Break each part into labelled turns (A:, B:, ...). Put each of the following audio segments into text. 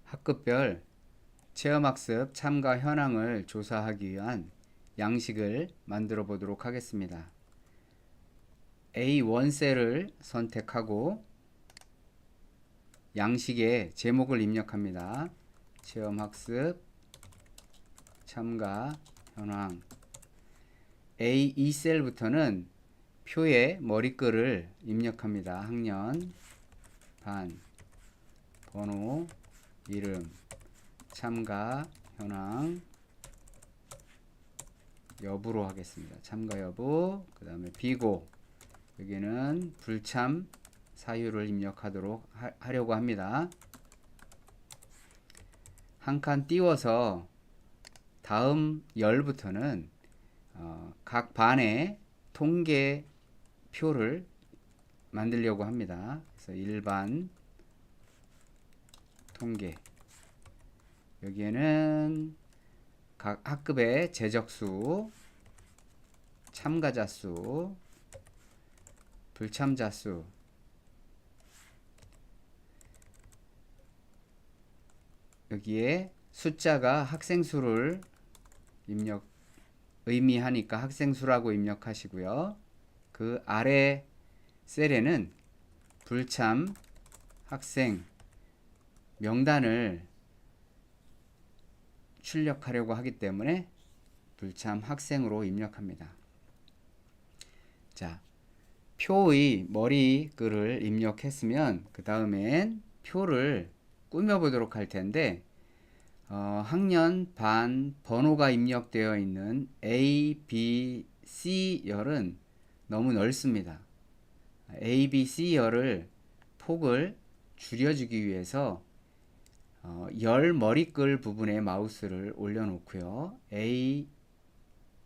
A: 학급별 체험학습 참가 현황을 조사하기 위한 양식을 만들어 보도록 하겠습니다. A1 셀을 선택하고 양식에 제목을 입력합니다. 체험학습 참가 현황. A2 셀부터는 표에 머리글을 입력합니다. 학년, 반, 번호, 이름, 참가 현황, 여부로 하겠습니다. 참가 여부, 그 다음에 비고, 여기는 불참 사유를 입력하도록 하려고 합니다. 한 칸 띄워서 다음 열부터는 각 반의 통계표를 만들려고 합니다. 그래서 일반 통계, 여기에는 각 학급의 재적수, 참가자 수, 불참자 수, 여기에 숫자가 학생 수를 의미하니까 학생 수라고 입력하시고요. 그 아래 셀에는 불참 학생 명단을 출력하려고 하기 때문에 불참 학생으로 입력합니다. 자, 표의 머리글을 입력했으면 그 다음엔 표를 꾸며보도록 할 텐데 학년, 반, 번호가 입력되어 있는 A, B, C 열은 너무 넓습니다. A, B, C 열을 폭을 줄여주기 위해서 열 머리글 부분에 마우스를 올려놓고요. A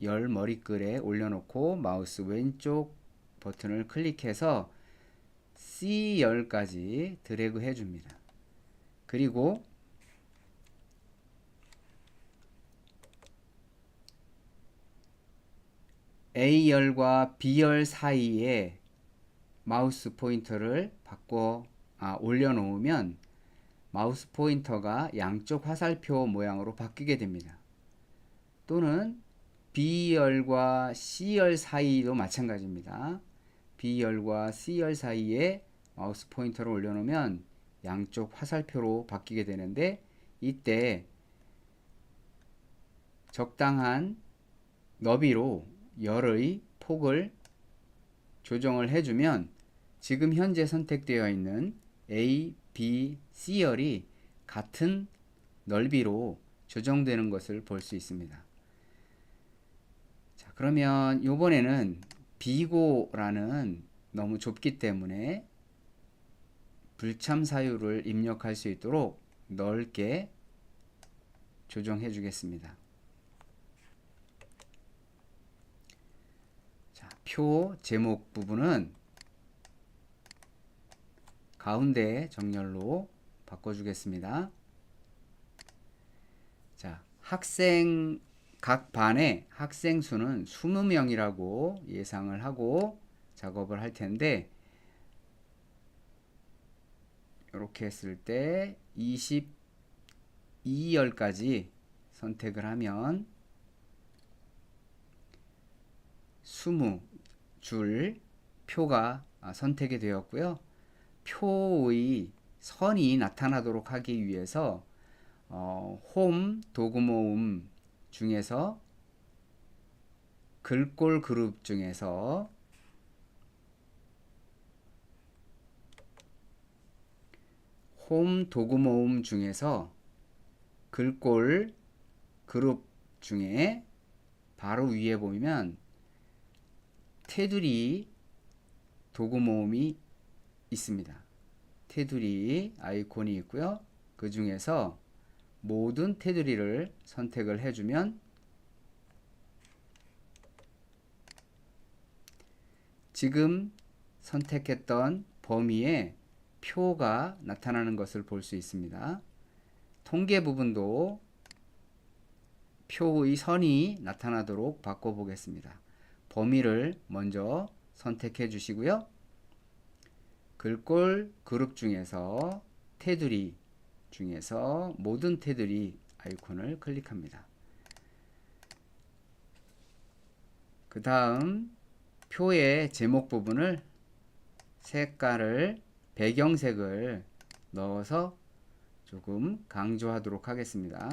A: 열 머리글에 올려놓고 마우스 왼쪽 버튼을 클릭해서 C 열까지 드래그 해줍니다. 그리고 A열과 B열 사이에 마우스 포인터를 올려놓으면 마우스 포인터가 양쪽 화살표 모양으로 바뀌게 됩니다. 또는 B열과 C열 사이도 마찬가지입니다. B열과 C열 사이에 마우스 포인터를 올려놓으면 양쪽 화살표로 바뀌게 되는데, 이때 적당한 너비로 열의 폭을 조정을 해주면 지금 현재 선택되어 있는 A, B, C열이 같은 넓이로 조정되는 것을 볼 수 있습니다. 자, 그러면 이번에는 비고라는 너무 좁기 때문에 불참 사유를 입력할 수 있도록 넓게 조정해 주겠습니다. 자, 표 제목 부분은 가운데 정렬로 바꿔주겠습니다. 자, 각 반의 학생 수는 20명이라고 예상을 하고 작업을 할 텐데, 이렇게 했을 때 22열까지 선택을 하면 20줄 표가 선택이 되었고요. 표의 선이 나타나도록 하기 위해서 홈 도구 모음 중에서 글꼴 그룹 중에서 홈 도구 모음 중에서 글꼴 그룹 중에 바로 위에 보면 테두리 도구 모음이 있습니다. 테두리 아이콘이 있고요. 그 중에서 모든 테두리를 선택을 해주면 지금 선택했던 범위에 표가 나타나는 것을 볼 수 있습니다. 통계 부분도 표의 선이 나타나도록 바꿔보겠습니다. 범위를 먼저 선택해 주시고요. 글꼴 그룹 중에서 테두리 중에서 모든 테두리 아이콘을 클릭합니다. 그 다음 표의 제목 부분을 색깔을 배경색을 넣어서 조금 강조하도록 하겠습니다.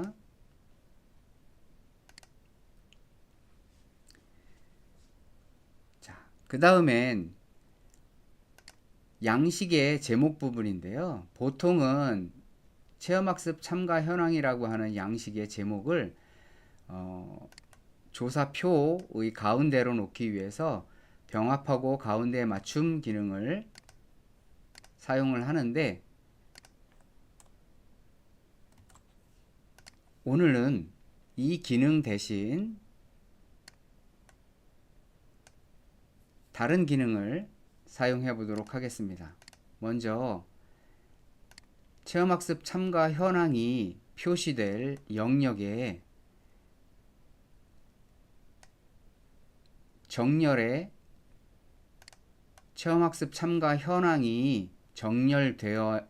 A: 자, 그 다음엔 양식의 제목 부분인데요. 보통은 체험학습 참가 현황이라고 하는 양식의 제목을 조사표의 가운데로 놓기 위해서 병합하고 가운데 맞춤 기능을 사용을 하는데, 오늘은 이 기능 대신 다른 기능을 사용해 보도록 하겠습니다. 먼저 체험학습 참가 현황이 표시될 영역에 정렬에 체험학습 참가 현황이 정렬되어야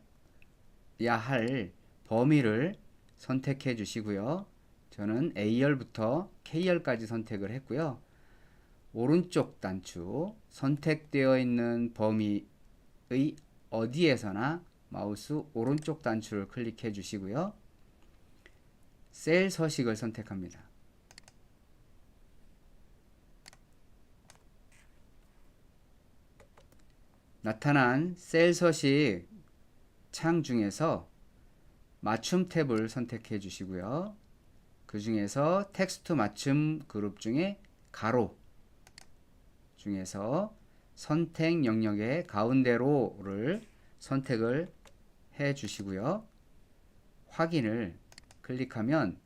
A: 할 범위를 선택해 주시고요. 저는 A열부터 K열까지 선택을 했고요. 오른쪽 단추 선택되어 있는 범위의 어디에서나 마우스 오른쪽 단추를 클릭해 주시고요. 셀 서식을 선택합니다. 나타난 셀 서식 창 중에서 맞춤 탭을 선택해 주시고요. 그 중에서 텍스트 맞춤 그룹 중에 가로 중에서 선택 영역의 가운데로를 선택을 해 주시고요. 확인을 클릭하면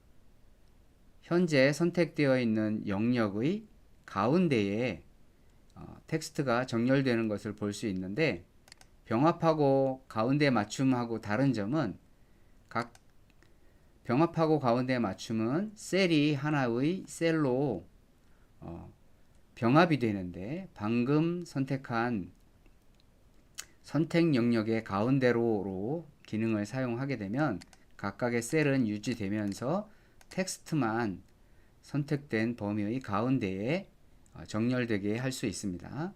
A: 현재 선택되어 있는 영역의 가운데에 텍스트가 정렬되는 것을 볼 수 있는데, 병합하고 가운데 맞춤하고 다른 점은 각 병합하고 가운데 맞춤은 셀이 하나의 셀로 병합이 되는데, 방금 선택한 선택 영역의 가운데로로 기능을 사용하게 되면 각각의 셀은 유지되면서 텍스트만 선택된 범위의 가운데에 정렬되게 할 수 있습니다.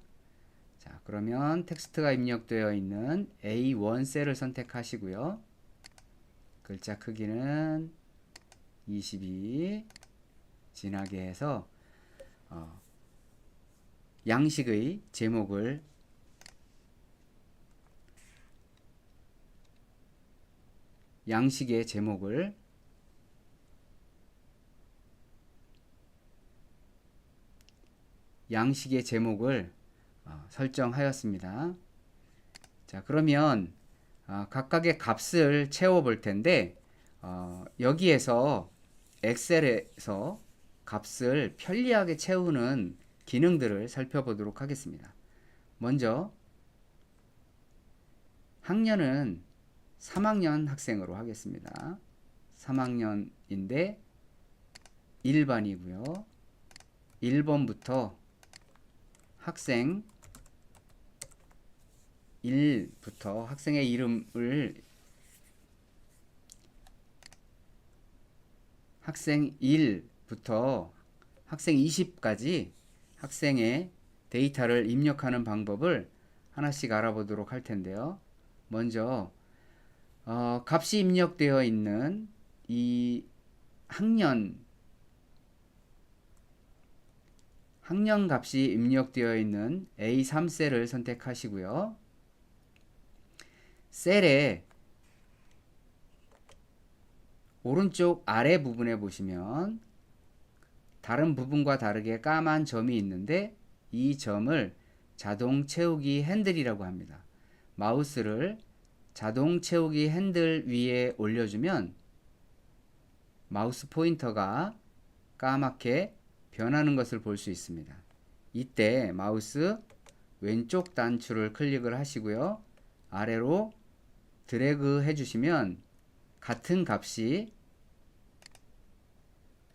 A: 자, 그러면 텍스트가 입력되어 있는 A1 셀을 선택하시고요. 글자 크기는 22 진하게 해서 양식의 제목을 양식의 제목을 설정하였습니다. 자, 그러면 각각의 값을 채워 볼 텐데, 여기에서 엑셀에서 값을 편리하게 채우는 기능들을 살펴보도록 하겠습니다. 먼저 학년은 3학년 학생으로 하겠습니다. 3학년인데 1반이고요. 1번부터 학생 1부터 학생의 이름을 학생 1부터 학생 20까지 학생의 데이터를 입력하는 방법을 하나씩 알아보도록 할 텐데요. 먼저 값이 입력되어 있는 이 학년 값이 입력되어 있는 A3 셀을 선택하시고요. 셀의 오른쪽 아래 부분에 보시면 다른 부분과 다르게 까만 점이 있는데, 이 점을 자동 채우기 핸들이라고 합니다. 마우스를 자동 채우기 핸들 위에 올려주면 마우스 포인터가 까맣게 변하는 것을 볼 수 있습니다. 이때 마우스 왼쪽 단추를 클릭을 하시고요. 아래로 드래그 해주시면 같은 값이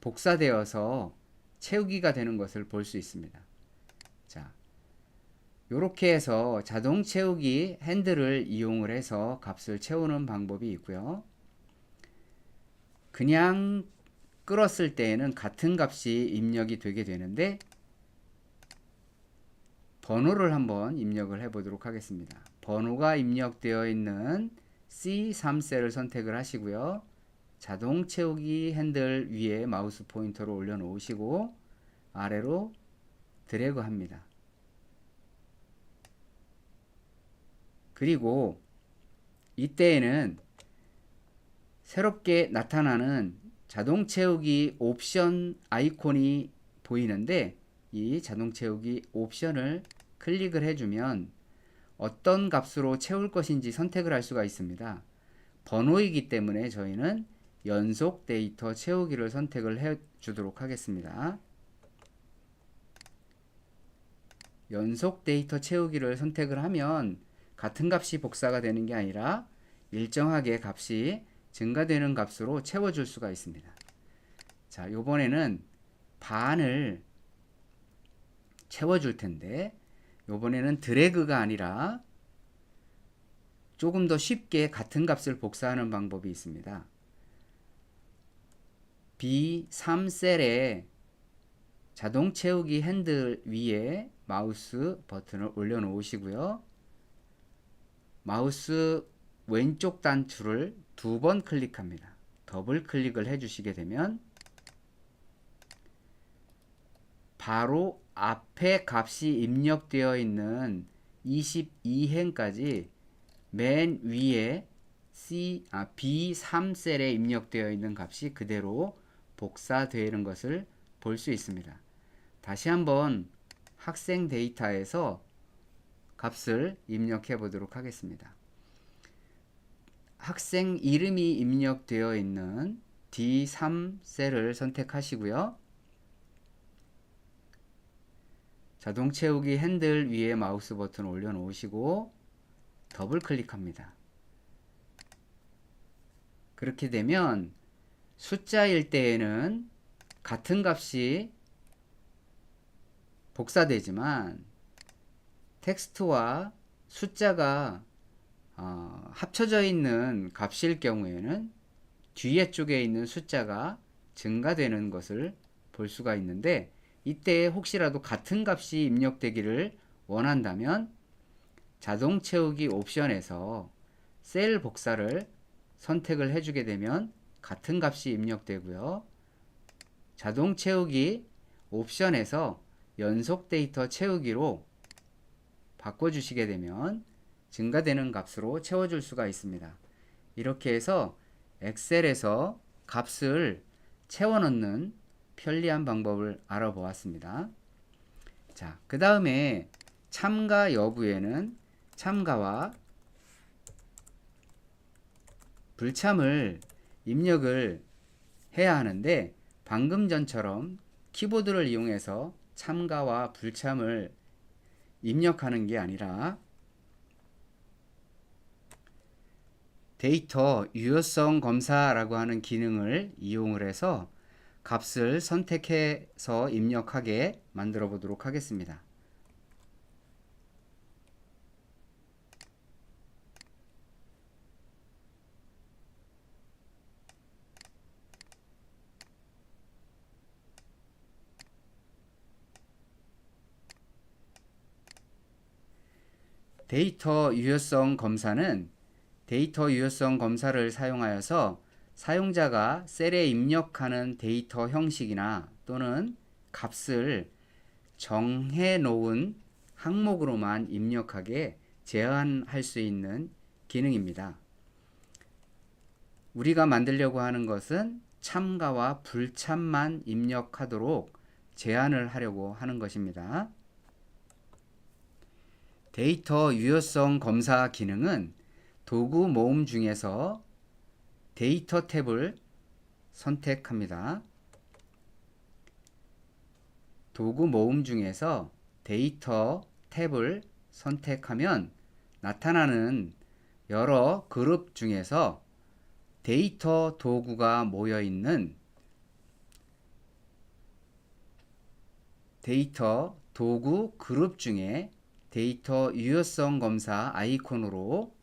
A: 복사되어서 채우기가 되는 것을 볼 수 있습니다. 자, 이렇게 해서 자동 채우기 핸들을 이용을 해서 값을 채우는 방법이 있고요. 그냥 끌었을 때에는 같은 값이 입력이 되게 되는데 번호를 한번 입력을 해 보도록 하겠습니다. 번호가 입력되어 있는 C3셀을 선택을 하시고요. 자동 채우기 핸들 위에 마우스 포인터를 올려 놓으시고 아래로 드래그 합니다. 그리고 이때에는 새롭게 나타나는 자동 채우기 옵션 아이콘이 보이는데 이 자동 채우기 옵션을 클릭을 해주면 어떤 값으로 채울 것인지 선택을 할 수가 있습니다. 번호이기 때문에 저희는 연속 데이터 채우기를 선택을 해 주도록 하겠습니다. 연속 데이터 채우기를 선택을 하면 같은 값이 복사가 되는 게 아니라 일정하게 값이 증가되는 값으로 채워줄 수가 있습니다. 자, 요번에는 반을 채워줄 텐데 요번에는 드래그가 아니라 조금 더 쉽게 같은 값을 복사하는 방법이 있습니다. B3셀에 자동 채우기 핸들 위에 마우스 버튼을 올려 놓으시고요. 마우스 왼쪽 단추를 2번 클릭합니다. 더블 클릭을 해주시게 되면 바로 앞에 값이 입력되어 있는 22행까지 맨 위에 B3셀에 입력되어 있는 값이 그대로 복사되는 것을 볼 수 있습니다. 다시 한번 학생 데이터에서 값을 입력해 보도록 하겠습니다. 학생 이름이 입력되어 있는 D3셀을 선택하시고요. 자동 채우기 핸들 위에 마우스 버튼을 올려 놓으시고 더블 클릭합니다. 그렇게 되면 숫자일 때에는 같은 값이 복사되지만 텍스트와 숫자가 합쳐져 있는 값일 경우에는 뒤에 쪽에 있는 숫자가 증가되는 것을 볼 수가 있는데 이때 혹시라도 같은 값이 입력되기를 원한다면 자동 채우기 옵션에서 셀 복사를 선택을 해주게 되면 같은 값이 입력되고요. 자동 채우기 옵션에서 연속 데이터 채우기로 바꿔주시게 되면 증가되는 값으로 채워줄 수가 있습니다. 이렇게 해서 엑셀에서 값을 채워넣는 편리한 방법을 알아보았습니다. 자, 그 다음에 참가 여부에는 참가와 불참을 입력을 해야 하는데 방금 전처럼 키보드를 이용해서 참가와 불참을 입력하는 게 아니라 데이터 유효성 검사라고 하는 기능을 이용을 해서 값을 선택해서 입력하게 만들어 보도록 하겠습니다. 데이터 유효성 검사는 데이터 유효성 검사를 사용하여서 사용자가 셀에 입력하는 데이터 형식이나 또는 값을 정해 놓은 항목으로만 입력하게 제한할 수 있는 기능입니다. 우리가 만들려고 하는 것은 참가와 불참만 입력하도록 제한을 하려고 하는 것입니다. 데이터 유효성 검사 기능은 도구 모음 중에서 데이터 탭을 선택합니다. 도구 모음 중에서 데이터 탭을 선택하면 나타나는 여러 그룹 중에서 데이터 도구가 모여 있는 데이터 도구 그룹 중에 데이터 유효성 검사 아이콘으로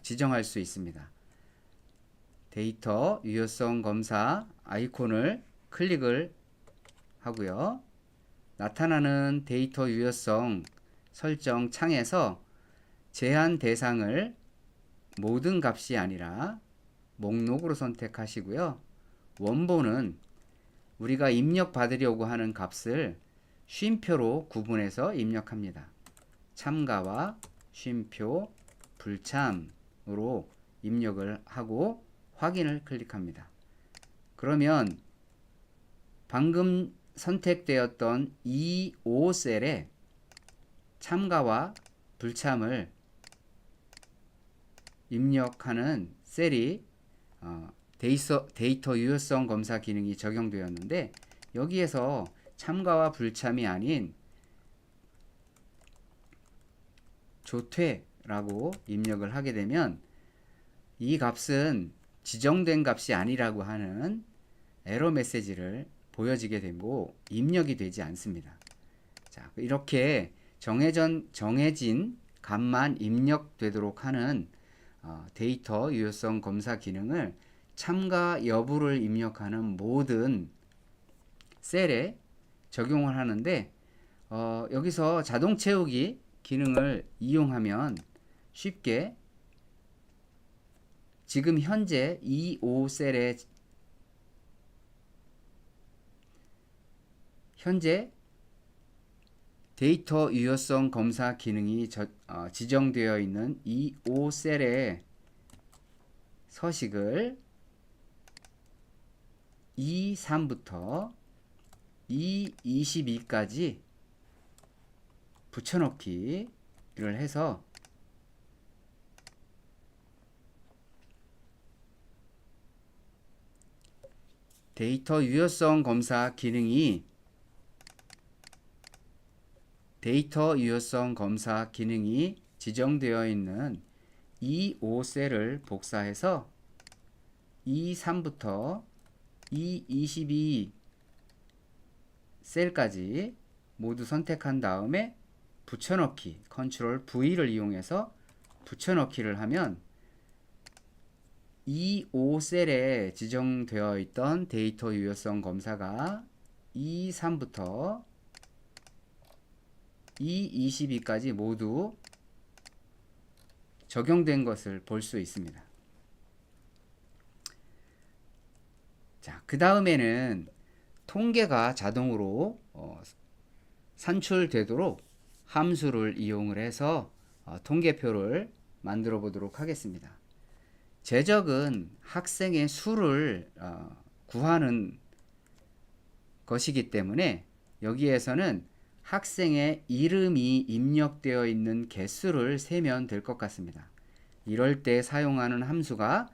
A: 지정할 수 있습니다. 데이터 유효성 검사 아이콘을 클릭을 하고요. 나타나는 데이터 유효성 설정 창에서 제한 대상을 모든 값이 아니라 목록으로 선택하시고요. 원본은 우리가 입력받으려고 하는 값을 쉼표로 구분해서 입력합니다. 참가와 쉼표, 불참으로 입력을 하고 확인을 클릭합니다. 그러면 방금 선택되었던 이 5셀에 참가와 불참을 입력하는 셀이 데이터 유효성 검사 기능이 적용되었는데, 여기에서 참가와 불참이 아닌 조퇴라고 입력을 하게 되면 이 값은 지정된 값이 아니라고 하는 에러 메시지를 보여지게 되고 입력이 되지 않습니다. 자, 이렇게 정해진 값만 입력되도록 하는 데이터 유효성 검사 기능을 참가 여부를 입력하는 모든 셀에 적용을 하는데, 여기서 자동 채우기 기능을 이용하면 쉽게 지금 현재 이 5셀에 현재 데이터 유효성 검사 기능이 지정되어 있는 이 5셀의 서식을 E3부터 E22까지 붙여넣기를 해서 데이터 유효성 검사 기능이 지정되어 있는 이 5셀을 복사해서 E3부터 E22 셀까지 모두 선택한 다음에 붙여넣기, 컨트롤 V를 이용해서 붙여넣기를 하면 이 5셀에 지정되어 있던 데이터 유효성 검사가 E3부터 E22까지 모두 적용된 것을 볼 수 있습니다. 자, 그 다음에는 통계가 자동으로 산출되도록 함수를 이용을 해서 통계표를 만들어 보도록 하겠습니다. 제적은 학생의 수를 구하는 것이기 때문에 여기에서는 학생의 이름이 입력되어 있는 개수를 세면 될 것 같습니다. 이럴 때 사용하는 함수가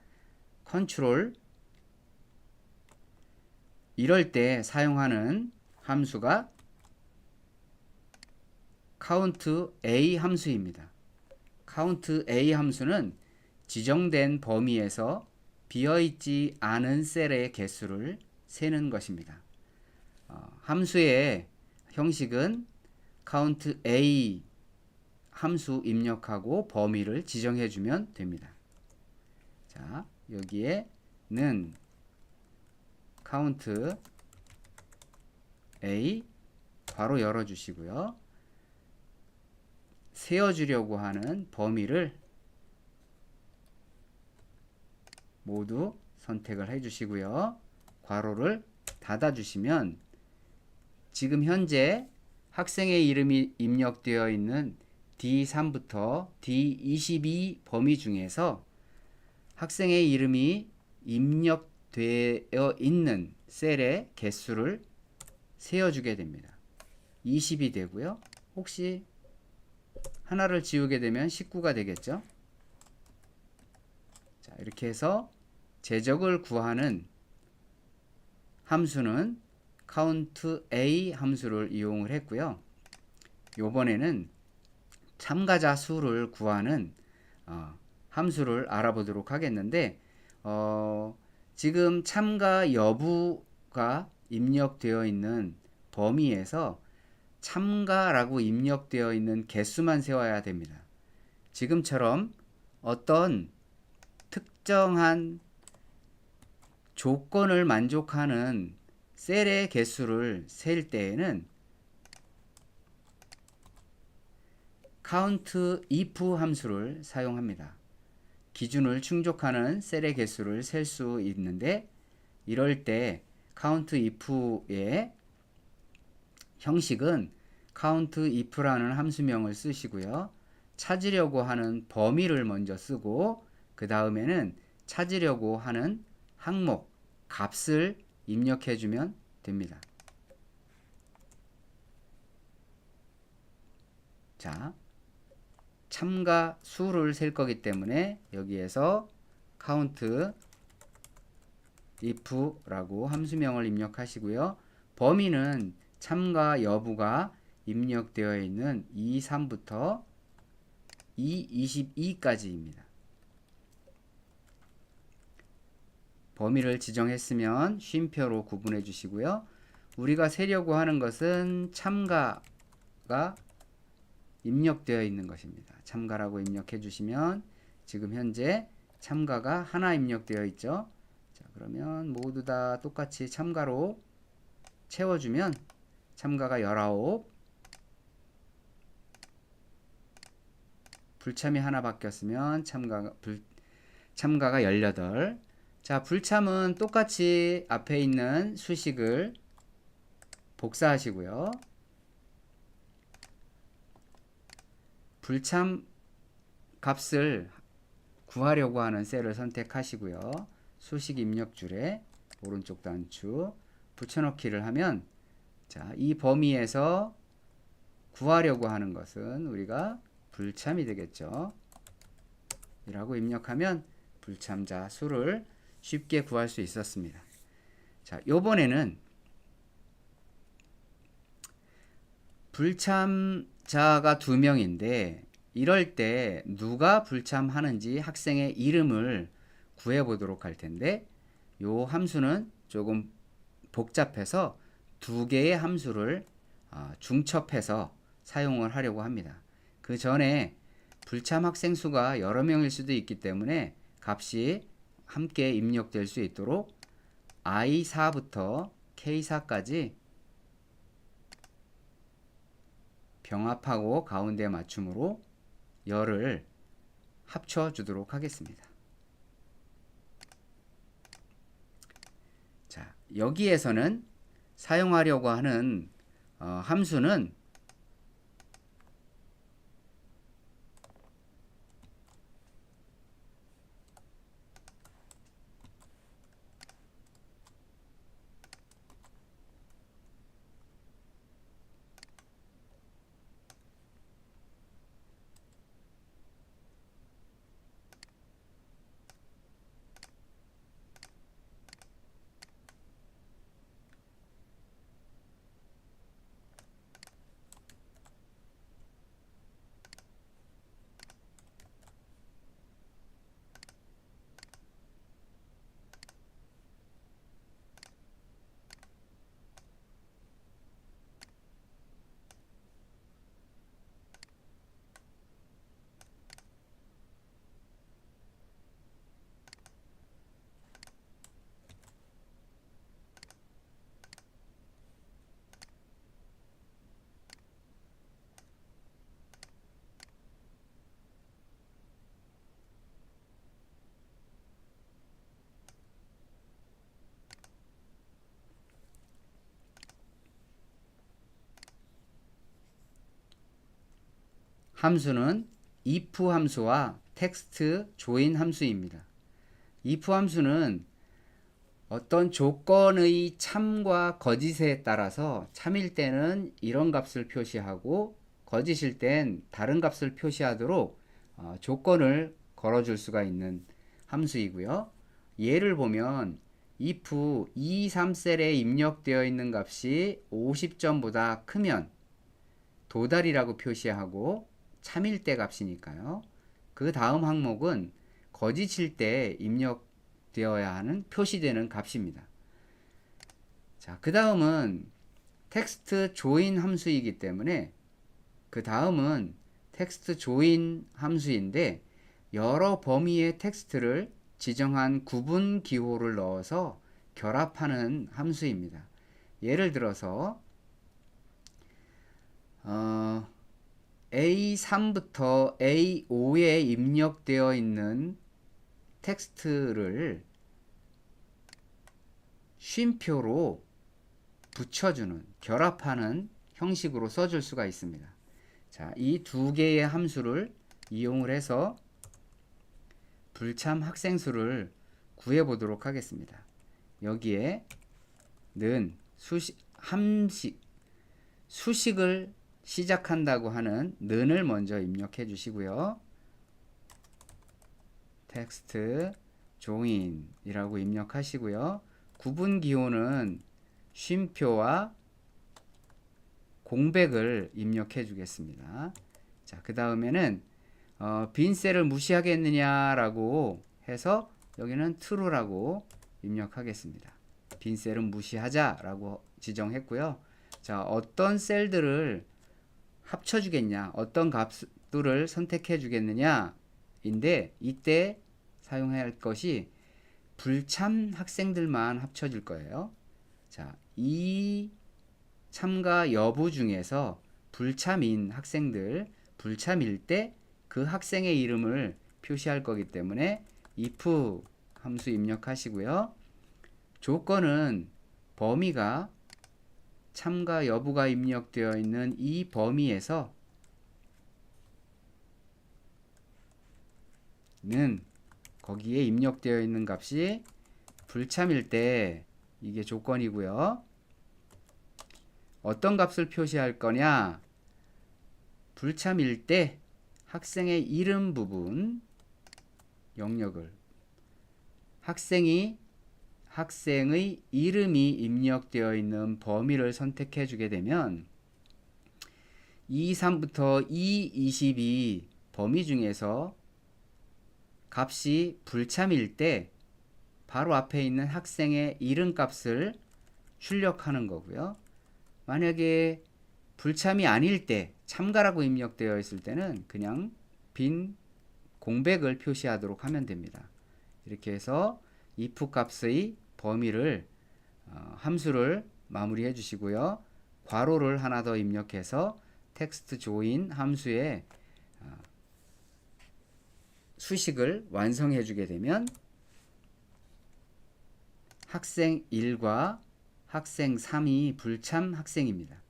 A: countA 함수입니다. countA 함수는 지정된 범위에서 비어있지 않은 셀의 개수를 세는 것입니다. 함수의 형식은 countA 함수 입력하고 범위를 지정해 주면 됩니다. 자, 여기에는 countA 괄호 열어 주시고요. 세어주려고 하는 범위를 모두 선택을 해 주시고요. 괄호를 닫아 주시면 지금 현재 학생의 이름이 입력되어 있는 D3부터 D22 범위 중에서 학생의 이름이 입력되어 있는 셀의 개수를 세어주게 됩니다. 20이 되고요. 혹시 하나를 지우게 되면 19가 되겠죠. 자, 이렇게 해서 제적을 구하는 함수는 countA 함수를 이용을 했고요. 이번에는 참가자 수를 구하는 함수를 알아보도록 하겠는데, 지금 참가 여부가 입력되어 있는 범위에서 참가라고 입력되어 있는 개수만 세워야 됩니다. 지금처럼 어떤 특정한 조건을 만족하는 셀의 개수를 셀 때에는 countIf 함수를 사용합니다. 기준을 충족하는 셀의 개수를 셀 수 있는데, 이럴 때 countIf의 형식은 countIf라는 함수명을 쓰시고요. 찾으려고 하는 범위를 먼저 쓰고, 그 다음에는 찾으려고 하는 항목, 값을 입력해 주면 됩니다. 자, 참가 수를 셀 거기 때문에 여기에서 countIf라고 함수명을 입력하시고요. 범위는 참가 여부가 입력되어 있는 23부터 22까지입니다. 범위를 지정했으면 쉼표로 구분해 주시고요. 우리가 세려고 하는 것은 참가가 입력되어 있는 것입니다. 참가라고 입력해 주시면 지금 현재 참가가 하나 입력되어 있죠. 자, 그러면 모두 다 똑같이 참가로 채워주면 참가가 19, 불참이 하나 바뀌었으면 참가가 18. 자, 불참은 똑같이 앞에 있는 수식을 복사하시고요. 불참 값을 구하려고 하는 셀을 선택하시고요. 수식 입력줄에 오른쪽 단추 붙여넣기를 하면, 자, 이 범위에서 구하려고 하는 것은 우리가 불참이 되겠죠. 이라고 입력하면 불참자 수를 쉽게 구할 수 있었습니다. 자, 요번에는 불참자가 2명인데 이럴 때 누가 불참하는지 학생의 이름을 구해 보도록 할 텐데, 요 함수는 조금 복잡해서 2개의 함수를 중첩해서 사용을 하려고 합니다. 그 전에 불참 학생 수가 여러 명일 수도 있기 때문에 값이 함께 입력될 수 있도록 I4부터 K4까지 병합하고 가운데 맞춤으로 열을 합쳐 주도록 하겠습니다. 자, 여기에서는 사용하려고 하는 함수는 함수는 if 함수와 text join 함수입니다. if 함수는 어떤 조건의 참과 거짓에 따라서 참일 때는 이런 값을 표시하고 거짓일 땐 다른 값을 표시하도록 조건을 걸어줄 수가 있는 함수이고요. 예를 보면 if 2, 3셀에 입력되어 있는 값이 50점보다 크면 도달이라고 표시하고 참일 때 값이니까요. 그 다음 항목은 거짓일 때 입력되어야 하는 표시되는 값입니다. 자, 그 다음은 텍스트 조인 함수이기 때문에 그 다음은 텍스트 조인 함수인데 여러 범위의 텍스트를 지정한 구분 기호를 넣어서 결합하는 함수입니다. 예를 들어서 A3부터 A5에 입력되어 있는 텍스트를 쉼표로 붙여주는, 결합하는 형식으로 써줄 수가 있습니다. 자, 이 두 개의 함수를 이용을 해서 불참 학생 수를 구해보도록 하겠습니다. 여기에 는 수식을 시작한다고 하는 는을 먼저 입력해 주시고요. 텍스트 join 이라고 입력하시고요. 구분 기호는 쉼표와 공백을 입력해 주겠습니다. 자, 그 다음에는 빈 셀을 무시하겠느냐라고 해서 여기는 true라고 입력하겠습니다. 빈 셀은 무시하자라고 지정했고요. 자, 어떤 셀들을 합쳐주겠냐, 어떤 값들을 선택해 주겠느냐 인데, 이때 사용해야 할 것이 불참 학생들만 합쳐질 거예요. 자, 이 참가 여부 중에서 불참인 학생들, 불참일 때 그 학생의 이름을 표시할 거기 때문에 if 함수 입력하시고요. 조건은 범위가 참가 여부가 입력되어 있는 이 범위에서 는 거기에 입력되어 있는 값이 불참일 때 이게 조건이고요. 어떤 값을 표시할 거냐? 불참일 때 학생의 이름 부분 영역을, 학생의 이름이 입력되어 있는 범위를 선택해 주게 되면 E3부터 E22 범위 중에서 값이 불참일 때 바로 앞에 있는 학생의 이름 값을 출력하는 거고요. 만약에 불참이 아닐 때, 참가라고 입력되어 있을 때는 그냥 빈 공백을 표시하도록 하면 됩니다. 이렇게 해서 if 값의 범위를 함수를 마무리해 주시고요. 괄호를 하나 더 입력해서 텍스트 join 함수에 수식을 완성해 주게 되면 학생 1과 학생 3이 불참 학생입니다.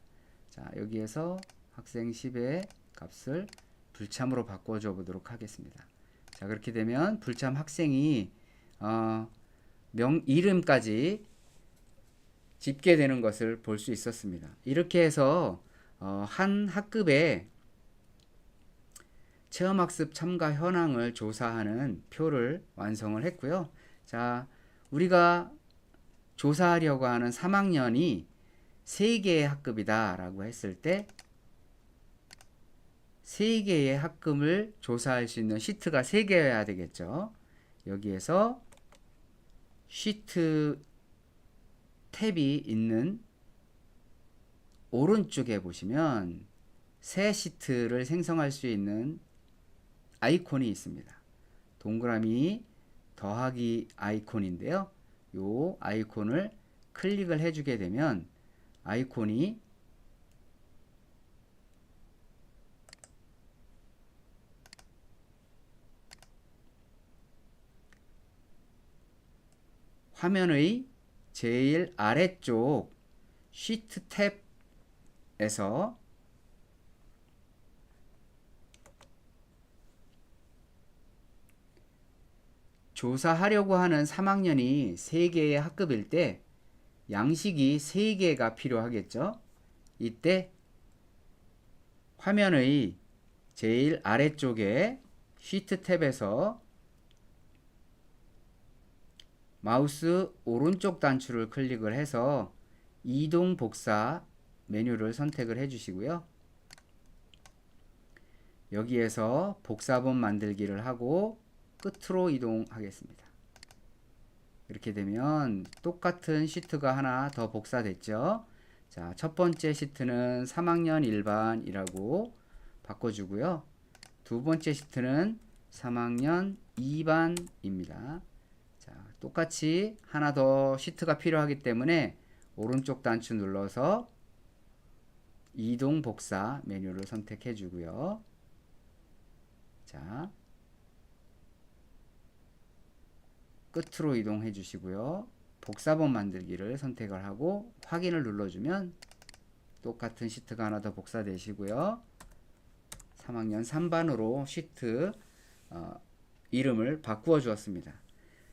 A: 자, 여기에서 학생 10의 값을 불참으로 바꿔줘 보도록 하겠습니다. 자, 그렇게 되면 불참 학생이 이름까지 집계되는 것을 볼 수 있었습니다. 이렇게 해서 한 학급의 체험학습 참가 현황을 조사하는 표를 완성을 했고요. 자, 우리가 조사하려고 하는 3학년이 3개의 학급이다 라고 했을 때 3개의 학급을 조사할 수 있는 시트가 3개여야 되겠죠. 여기에서 시트 탭이 있는 오른쪽에 보시면 새 시트를 생성할 수 있는 아이콘이 있습니다. 동그라미 더하기 아이콘인데요. 이 아이콘을 클릭을 해주게 되면 아이콘이 화면의 제일 아래쪽 시트 탭에서 조사하려고 하는 3학년이 3개의 학급일 때 양식이 3개가 필요하겠죠. 이때 화면의 제일 아래쪽에 시트 탭에서 마우스 오른쪽 단추를 클릭을 해서 이동 복사 메뉴를 선택을 해 주시고요. 여기에서 복사본 만들기를 하고 끝으로 이동하겠습니다. 이렇게 되면 똑같은 시트가 하나 더 복사됐죠. 자, 첫 번째 시트는 3학년 1반이라고 바꿔주고요. 두 번째 시트는 3학년 2반입니다. 자, 똑같이 하나 더 시트가 필요하기 때문에 오른쪽 단추 눌러서 이동 복사 메뉴를 선택해 주고요. 자, 끝으로 이동해 주시고요. 복사본 만들기를 선택을 하고 확인을 눌러주면 똑같은 시트가 하나 더 복사되시고요. 3학년 3반으로 시트 이름을 바꾸어 주었습니다.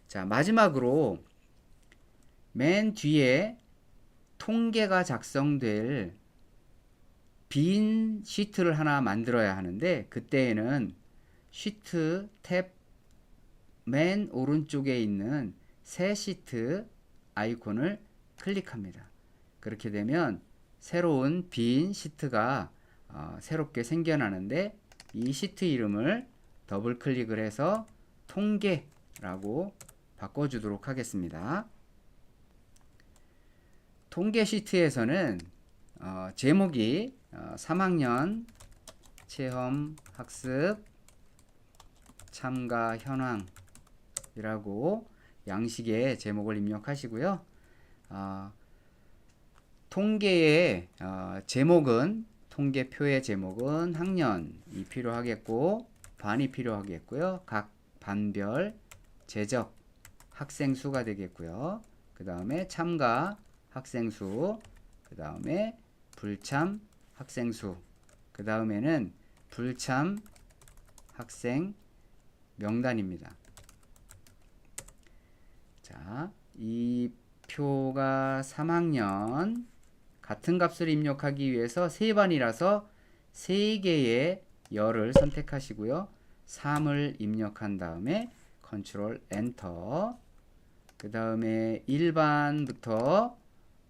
A: 자, 마지막으로 맨 뒤에 통계가 작성될 빈 시트를 하나 만들어야 하는데, 그때에는 시트 탭 맨 오른쪽에 있는 새 시트 아이콘을 클릭합니다. 그렇게 되면 새로운 빈 시트가 새롭게 생겨나는데, 이 시트 이름을 더블 클릭을 해서 통계라고 바꿔주도록 하겠습니다. 통계 시트에서는 제목이 3학년 체험 학습 참가 현황이라고 양식의 제목을 입력하시고요. 통계의 제목은, 통계표의 제목은 학년이 필요하겠고 반이 필요하겠고요. 각 반별 제적 학생 수가 되겠고요. 그 다음에 참가 학생 수, 그 다음에 불참 학생 수, 그 다음에는 불참 학생 명단입니다. 자, 이 표가 3학년 같은 값을 입력하기 위해서 3반이라서 3개의 열을 선택하시고요. 3을 입력한 다음에 컨트롤 엔터, 그 다음에 1반부터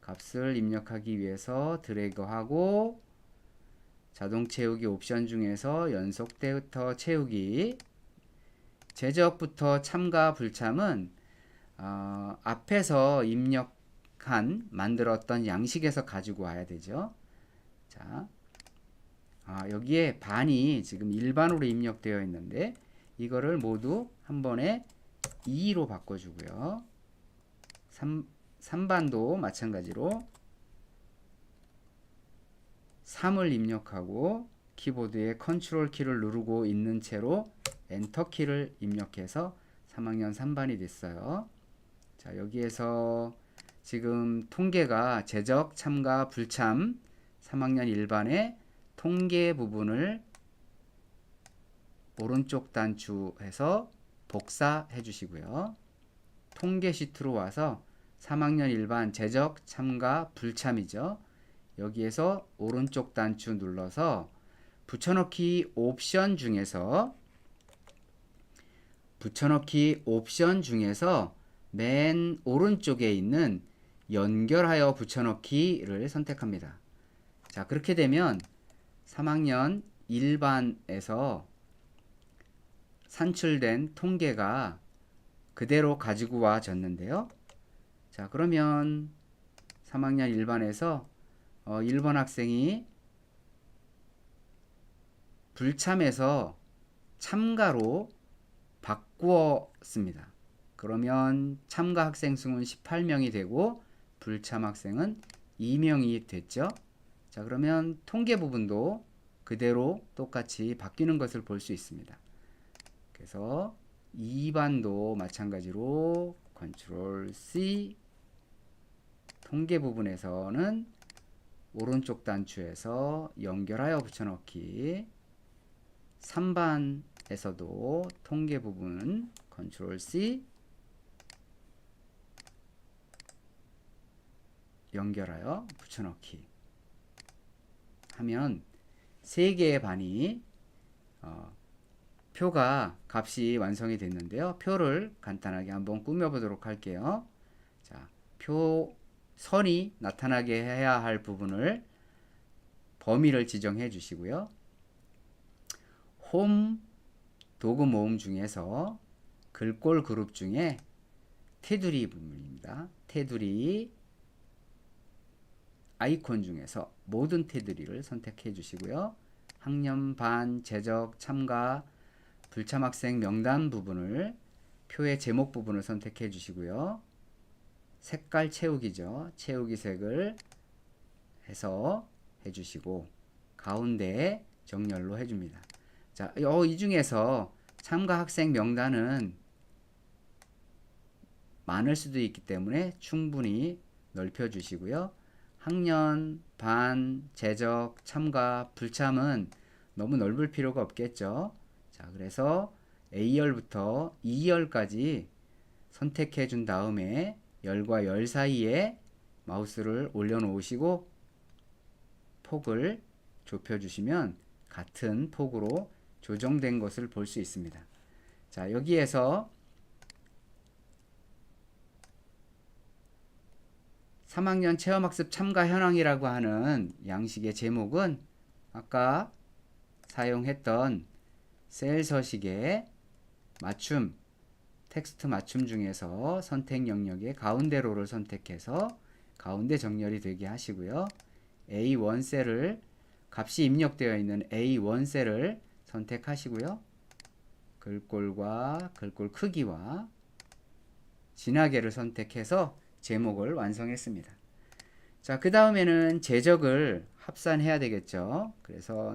A: 값을 입력하기 위해서 드래그하고 자동 채우기 옵션 중에서 연속 데이터 채우기, 제적부터 참가 불참은 앞에서 만들었던 양식에서 가지고 와야 되죠. 자, 여기에 반이 지금 일반으로 입력되어 있는데 이거를 모두 한 번에 2로 바꿔주고요. 3반도 마찬가지로 3을 입력하고 키보드에 컨트롤 키를 누르고 있는 채로 엔터 키를 입력해서 3학년 3반이 됐어요. 자, 여기에서 지금 통계가 제적, 참가, 불참 3학년 1반의 통계 부분을 오른쪽 단추에서 복사해 주시고요. 통계 시트로 와서 3학년 1반 제적, 참가, 불참이죠. 여기에서 오른쪽 단추 눌러서 붙여넣기 옵션 중에서 맨 오른쪽에 있는 연결하여 붙여넣기를 선택합니다. 자, 그렇게 되면 3학년 1반에서 산출된 통계가 그대로 가지고 와졌는데요. 자, 그러면 3학년 1반에서 1번 학생이 불참에서 참가로 바꾸었습니다. 그러면 참가 학생 수는 18명이 되고 불참 학생은 2명이 됐죠. 자, 그러면 통계 부분도 그대로 똑같이 바뀌는 것을 볼 수 있습니다. 그래서 2반도 마찬가지로 컨트롤 C, 통계 부분에서는 오른쪽 단추에서 연결하여 붙여넣기, 3반에서도 통계 부분은 컨트롤 C, 연결하여 붙여넣기 하면 3개의 반이 표가 값이 완성이 됐는데요. 표를 간단하게 한번 꾸며보도록 할게요. 자, 표 선이 나타나게 해야 할 부분을 범위를 지정해 주시고요. 홈 도구 모음 중에서 글꼴 그룹 중에 테두리 부분입니다. 테두리 아이콘 중에서 모든 테두리를 선택해 주시고요. 학년, 반, 제적, 참가, 불참 학생 명단 부분을 표의 제목 부분을 선택해 주시고요. 색깔 채우기죠. 채우기 색을 해서 해주시고 가운데 정렬로 해줍니다. 자, 이 중에서 참가 학생 명단은 많을 수도 있기 때문에 충분히 넓혀 주시고요. 학년, 반, 재적, 참가, 불참은 너무 넓을 필요가 없겠죠. 자, 그래서 A열부터 E열까지 선택해 준 다음에 열과 열 사이에 마우스를 올려놓으시고 폭을 좁혀주시면 같은 폭으로 조정된 것을 볼 수 있습니다. 자, 여기에서 3학년 체험학습 참가 현황이라고 하는 양식의 제목은 아까 사용했던 셀 서식의 맞춤, 텍스트 맞춤 중에서 선택 영역의 가운데 로를 선택해서 가운데 정렬이 되게 하시고요. A1 셀을 값이 입력되어 있는 A1 셀을 선택하시고요. 글꼴과 글꼴 크기와 진하게를 선택해서 제목을 완성했습니다. 자, 그 다음에는 제적을 합산해야 되겠죠. 그래서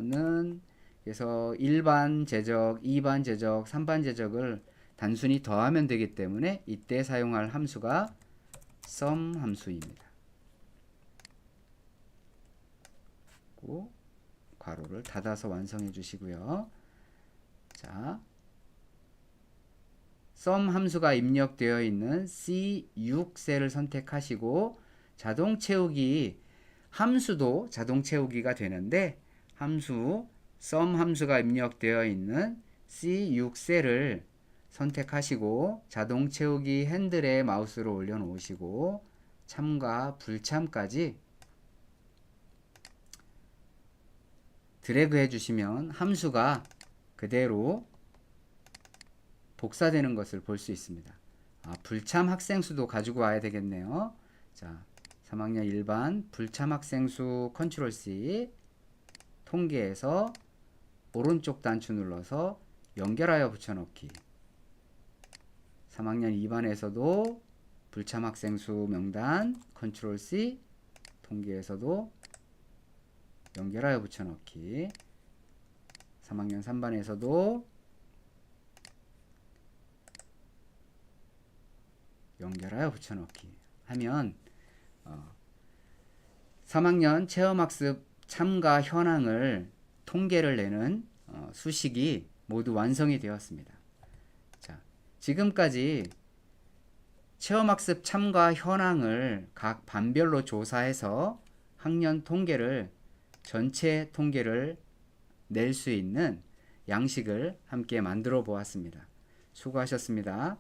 A: 1반 제적, 2반 제적, 3반 제적을 단순히 더하면 되기 때문에 이때 사용할 함수가 sum 함수입니다. 괄호를 닫아서 완성해 주시고요. 자, sum 함수가 입력되어 있는 C6셀을 선택하시고 자동 채우기 함수도 자동 채우기가 되는데 sum 함수가 입력되어 있는 C6셀을 선택하시고 자동 채우기 핸들에 마우스를 올려놓으시고 참과 불참까지 드래그 해주시면 함수가 그대로 복사되는 것을 볼 수 있습니다. 불참 학생 수도 가지고 와야 되겠네요. 자, 3학년 1반 불참 학생 수 컨트롤 C 통계에서 오른쪽 단추 눌러서 연결하여 붙여넣기. 3학년 2반에서도 불참 학생 수 명단 컨트롤 C 통계에서도 연결하여 붙여넣기. 3학년 3반에서도 연결하여 붙여넣기 하면 3학년 체험학습 참가 현황을 통계를 내는 수식이 모두 완성이 되었습니다. 자, 지금까지 체험학습 참가 현황을 각 반별로 조사해서 학년 통계를 전체 통계를 낼 수 있는 양식을 함께 만들어 보았습니다. 수고하셨습니다.